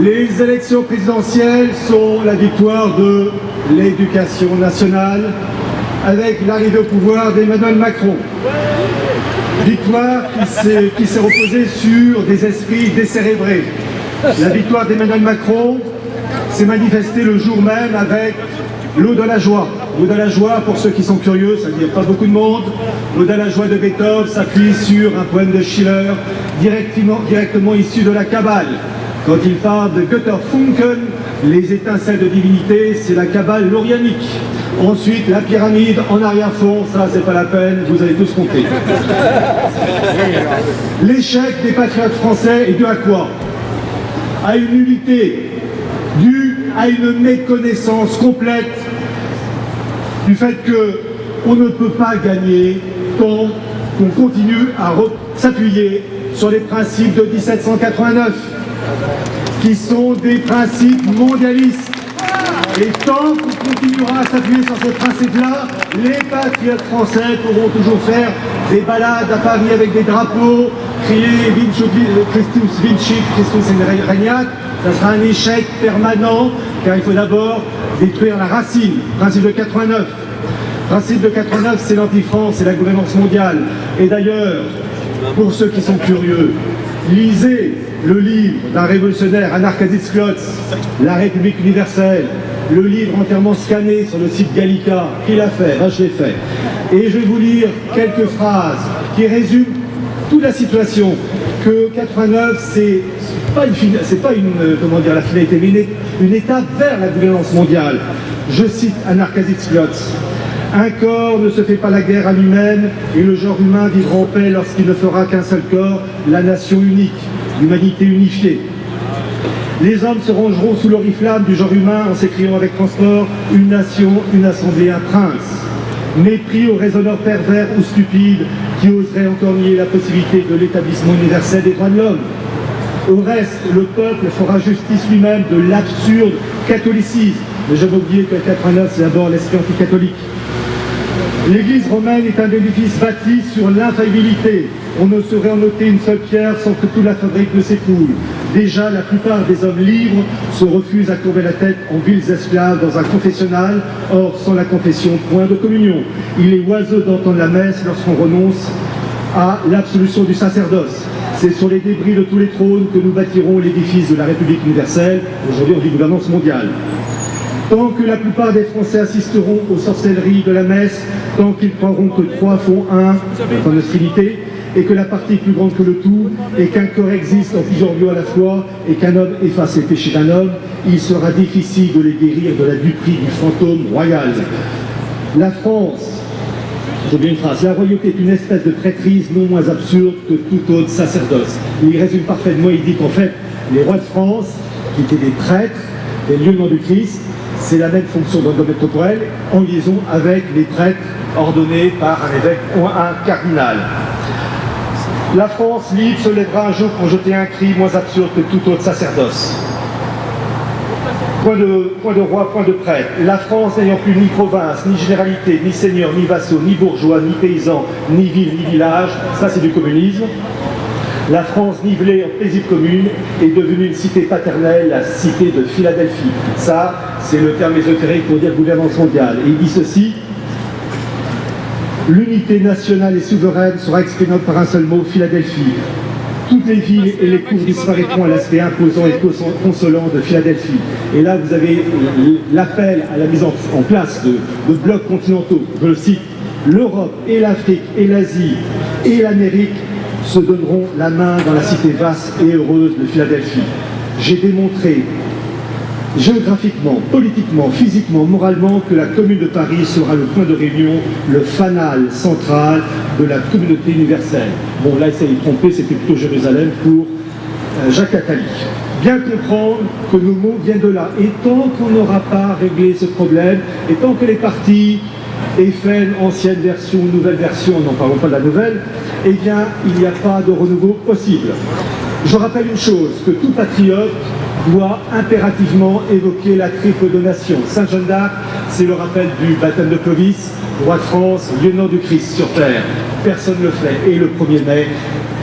Les élections présidentielles sont la victoire de l'éducation nationale avec l'arrivée au pouvoir d'Emmanuel Macron. Victoire qui s'est reposée sur des esprits décérébrés. La victoire d'Emmanuel Macron s'est manifestée le jour même avec l'Ode à la joie. L'Ode à la joie, pour ceux qui sont curieux, ça ne dit pas beaucoup de monde. L'Ode à la joie de Beethoven s'appuie sur un poème de Schiller directement issu de la Kabbale. Quand il parle de Götterfunken, les étincelles de divinité, c'est la Kabbale laurianique. Ensuite, la pyramide en arrière-fond, ça c'est pas la peine, vous avez tous compris. L'échec des patriotes français est dû à quoi? À une nullité, due à une méconnaissance complète du fait qu'on ne peut pas gagner tant qu'on continue à s'appuyer sur les principes de 1789, qui sont des principes mondialistes. Et tant qu'on continuera à s'appuyer sur ces principes-là, les patriotes français pourront toujours faire des balades à Paris avec des drapeaux, crier Christus Vinci, Christus in Regnat. Ça sera un échec permanent, car il faut d'abord détruire la racine. Principe de 89. Principe de 89, c'est l'anti-France, c'est la gouvernance mondiale. Et d'ailleurs, pour ceux qui sont curieux, lisez le livre d'un révolutionnaire, Anarkadis Klotz, La République universelle, le livre entièrement scanné sur le site Gallica, qui l'a fait, moi je l'ai fait. Et je vais vous lire quelques phrases qui résument toute la situation. Que 89, c'est pas une comment dire, la finalité, mais une étape vers la gouvernance mondiale. Je cite Anarkadis Klotz. Un corps ne se fait pas la guerre à lui-même, et le genre humain vivra en paix lorsqu'il ne fera qu'un seul corps, la nation unique, l'humanité unifiée. Les hommes se rangeront sous l'oriflamme du genre humain en s'écriant avec transport « une nation, une assemblée, un prince ». Mépris aux raisonneurs pervers ou stupides qui oseraient encore nier la possibilité de l'établissement universel des droits de l'homme. Au reste, le peuple fera justice lui-même de l'absurde catholicisme. Mais j'avais oublié que 89, c'est d'abord l'esprit anticatholique. L'Église romaine est un édifice bâti sur l'infaillibilité. On ne saurait en ôter une seule pierre sans que toute la fabrique ne s'écroule. Déjà, la plupart des hommes libres se refusent à courber la tête en vils esclaves dans un confessionnal. Or, sans la confession, point de communion. Il est oiseux d'entendre la messe lorsqu'on renonce à l'absolution du sacerdoce. C'est sur les débris de tous les trônes que nous bâtirons l'édifice de la République universelle. Aujourd'hui, on dit gouvernance mondiale. Tant que la plupart des Français assisteront aux sorcelleries de la messe, tant qu'ils croiront que 3 font 1, la fameuse trinité, et que la partie est plus grande que le tout, et qu'un corps existe en plusieurs lieux à la fois, et qu'un homme efface les péchés d'un homme, il sera difficile de les guérir de la duperie du fantôme royal. La France, j'ai bien une phrase, la royauté est une espèce de traîtrise non moins absurde que tout autre sacerdoce. Il résume parfaitement, il dit qu'en fait, les rois de France, qui étaient des prêtres, des lieutenants du Christ, c'est la même fonction dans le domaine temporel, en liaison avec les prêtres ordonnés par un évêque ou un cardinal. La France libre se lèvera un jour pour jeter un cri moins absurde que tout autre sacerdoce. Point de roi, point de prêtre. La France n'ayant plus ni province, ni généralité, ni seigneur, ni vassaux, ni bourgeois, ni paysans, ni ville, ni village, ça c'est du communisme. La France nivelée en paisible commune est devenue une cité paternelle, la cité de Philadelphie. Ça, c'est le terme ésotérique pour dire gouvernance mondiale. Et il dit ceci: l'unité nationale et souveraine sera exprimée par un seul mot, Philadelphie. Toutes les villes et les cours disparaîtront à l'aspect imposant et consolant de Philadelphie. Et là, vous avez l'appel à la mise en place de blocs continentaux. Je le cite: l'Europe et l'Afrique et l'Asie et l'Amérique se donneront la main dans la cité vaste et heureuse de Philadelphie. J'ai démontré géographiquement, politiquement, physiquement, moralement que la Commune de Paris sera le point de réunion, le fanal central de la communauté universelle. Bon, là, il s'est trompé, c'était plutôt Jérusalem pour Jacques Attali. Bien comprendre que nos mots viennent de là. Et tant qu'on n'aura pas réglé ce problème, et tant que les partis FN, ancienne version, nouvelle version, n'en parlons pas de la nouvelle, eh bien, il n'y a pas de renouveau possible. Je rappelle une chose, que tout patriote doit impérativement évoquer la triple donation. Sainte Jeanne d'Arc, c'est le rappel du baptême de Clovis, roi de France, lieutenant du Christ sur terre. Personne ne le fait. Et le 1er mai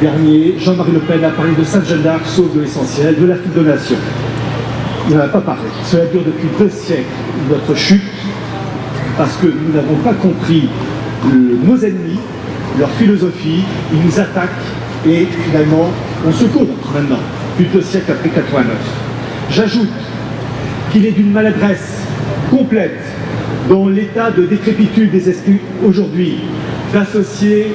dernier, Jean-Marie Le Pen a parlé de Sainte Jeanne d'Arc, sauf de l'essentiel, de la triple donation. il n'en a pas parlé. Cela dure depuis 2 siècles, notre chute, parce que nous n'avons pas compris nos ennemis, leur philosophie, ils nous attaquent et finalement on se contre maintenant, plus de 2 siècles après 89. J'ajoute qu'il est d'une maladresse complète dans l'état de décrépitude des esprits aujourd'hui d'associer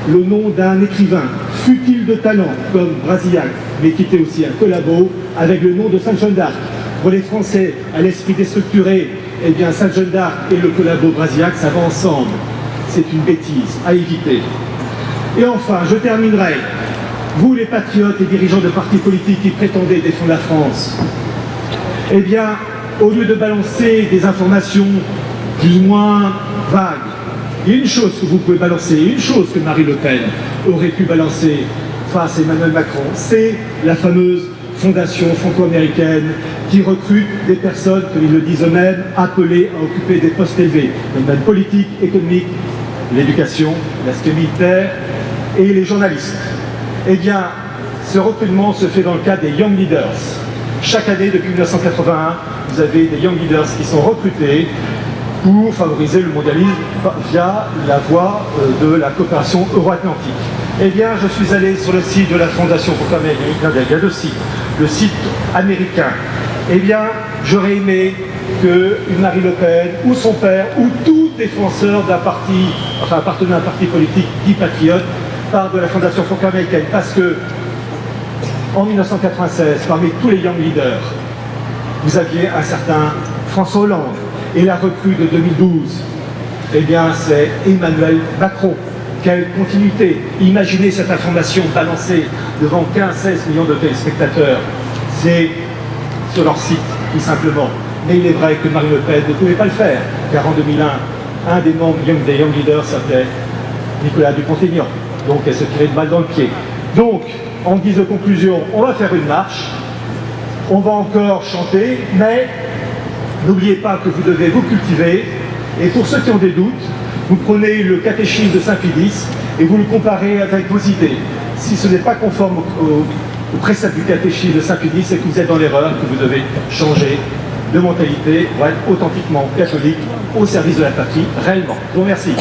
le nom d'un écrivain, fut-il de talent comme Brasillac, mais qui était aussi un collabo, avec le nom de Sainte Jeanne d'Arc. Pour les Français, à l'esprit déstructuré, eh bien Sainte Jeanne d'Arc et le collabo Brasillac, ça va ensemble. C'est une bêtise à éviter. Et enfin, je terminerai. Vous, les patriotes et dirigeants de partis politiques qui prétendez défendre la France, eh bien, au lieu de balancer des informations plus ou moins vagues, il y a une chose que vous pouvez balancer, une chose que Marine Le Pen aurait pu balancer face à Emmanuel Macron, c'est la fameuse fondation franco-américaine qui recrute des personnes, comme ils le disent eux-mêmes, appelées à occuper des postes élevés, dans le domaine politique, économique, l'éducation, l'aspect militaire et les journalistes. Eh bien, ce recrutement se fait dans le cadre des Young Leaders. Chaque année, depuis 1981, vous avez des Young Leaders qui sont recrutés pour favoriser le mondialisme via la voie de la coopération euro-atlantique. Eh bien, je suis allé sur le site de la Fondation franco-américaine, il y a 2 sites, le site américain. Eh bien, j'aurais aimé qu'une Marine Le Pen, ou son père, ou tout défenseur d'un parti, enfin appartenant à un parti politique dit patriote, parle de la Fondation franco-américaine, parce que en 1996, parmi tous les Young Leaders, vous aviez un certain François Hollande, et la recrue de 2012, eh bien, c'est Emmanuel Macron. Quelle continuité! Imaginez cette information balancée devant 15-16 millions de téléspectateurs. C'est sur leur site, tout simplement. Mais il est vrai que Marine Le Pen ne pouvait pas le faire, car en 2001, un des membres des Young Leaders s'appelait Nicolas Dupont-Aignan. Donc, elle se tirait une balle dans le pied. Donc, en guise de conclusion, on va faire une marche. On va encore chanter, mais n'oubliez pas que vous devez vous cultiver. Et pour ceux qui ont des doutes, vous prenez le catéchisme de Saint-Pédis et vous le comparez avec vos idées. Si ce n'est pas conforme au précepte du catéchisme de Saint-Pédis, c'est que vous êtes dans l'erreur, que vous devez changer de mentalité pour être authentiquement catholique au service de la patrie, réellement. Je vous remercie.